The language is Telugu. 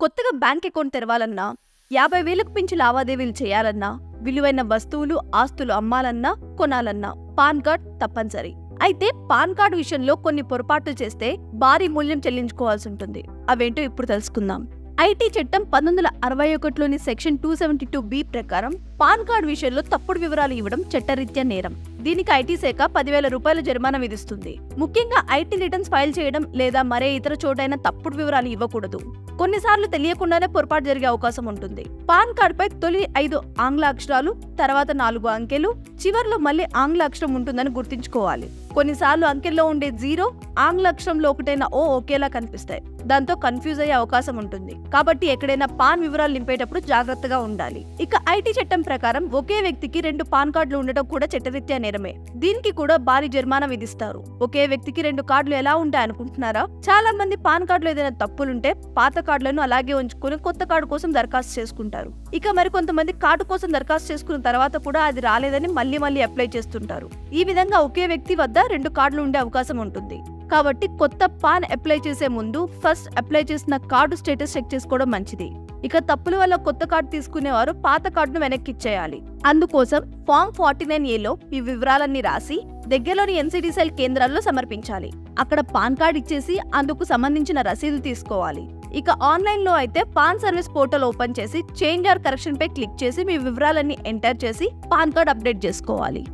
కొత్తగా బ్యాంక్ అకౌంట్ తెరవాలన్నా, 50,000కు మించి లావాదేవీలు చేయాలన్నా, విలువైన వస్తువులు, ఆస్తులు అమ్మాలన్నా, కొనాలన్నా పాన్ కార్డ్ తప్పనిసరి. అయితే పాన్ కార్డు విషయంలో కొన్ని పొరపాట్లు చేస్తే భారీ మూల్యం చెల్లించుకోవాల్సి ఉంటుంది. అవేంటో ఇప్పుడు తెలుసుకుందాం. ఐటీ చట్టం 1961లోని సెక్షన్ 272B ప్రకారం పాన్ కార్డు విషయంలో తప్పుడు వివరాలు ఇవ్వడం చట్టరీత్యా నేరం. దీనికి ఐటీ శాఖ 10,000 రూపాయల జరిమానా విధిస్తుంది. ముఖ్యంగా ఐటీ రిటర్న్స్ ఫైల్ చేయడం లేదా మరే ఇతర చోటైనా తప్పుడు వివరాలు ఇవ్వకూడదు. కొన్నిసార్లు తెలియకుండానే పొరపాటు జరిగే అవకాశం ఉంటుంది. పాన్ కార్డుపై తొలి 5 ఆంగ్ల అక్షరాలు, తర్వాత 4 అంకెలు, చివర్లో మళ్ళీ ఆంగ్ల అక్షరం ఉంటుందని గుర్తుంచుకోవాలి. కొన్నిసార్లు అంకెల్లో ఉండే 0 ఆంగ్ల అక్షరంలో ఒకటైన ఓ ఒకేలా కనిపిస్తాయి. దాంతో కన్ఫ్యూజ్ అయ్యే అవకాశం ఉంటుంది. కాబట్టి ఎక్కడైనా పాన్ వివరాలు నింపేటప్పుడు జాగ్రత్తగా ఉండాలి. ఇక ఐటీ చట్టం ప్రకారం ఒకే వ్యక్తికి 2 పాన్ కార్డులు ఉండటం కూడా చట్టరీత్యా నేరమే. దీనికి కూడా భారీ జరిమానా విధిస్తారు. ఒకే వ్యక్తికి 2 కార్డులు ఎలా ఉంటాయి అనుకుంటున్నారా? చాలా మంది పాన్ కార్డులో ఏదైనా తప్పులుంటే పాత కార్డులను అలాగే ఉంచుకుని కొత్త కార్డు కోసం దరఖాస్తు చేసుకుంటారు. ఇక మరికొంతమంది కార్డు కోసం దరఖాస్తు చేసుకున్న తర్వాత కూడా అది రాలేదని మళ్ళీ అప్లై చేస్తుంటారు. ఈ విధంగా ఒకే వ్యక్తి వద్ద 2 కార్డులు ఉండే అవకాశం ఉంటుంది. కాబట్టి కొత్త పాన్ అప్లై చేసే ముందు ఫస్ట్ అప్లై చేసిన కార్డు స్టేటస్ చెక్ చేసుకోవడం మంచిది. ఇక తప్పుల వల్ల కొత్త కార్డు తీసుకునేవారు పాత కార్డును వెనక్కి ఇచ్చేయాలి. అందుకోసం ఫామ్ 49A ఈ వివరాలన్నీ రాసి దగ్గరలోని ఎన్సిడి సెల్ కేంద్రాల్లో సమర్పించాలి. అక్కడ పాన్ కార్డు ఇచ్చేసి అందుకు సంబంధించిన రసీదు తీసుకోవాలి. ఇక ఆన్లైన్ లో అయితే పాన్ సర్వీస్ పోర్టల్ ఓపెన్ చేసి చేంజ్ ఆర్ కరెక్షన్ పై క్లిక్ చేసి మీ వివరాలన్నీ ఎంటర్ చేసి పాన్ కార్డ్ అప్డేట్ చేసుకోవాలి.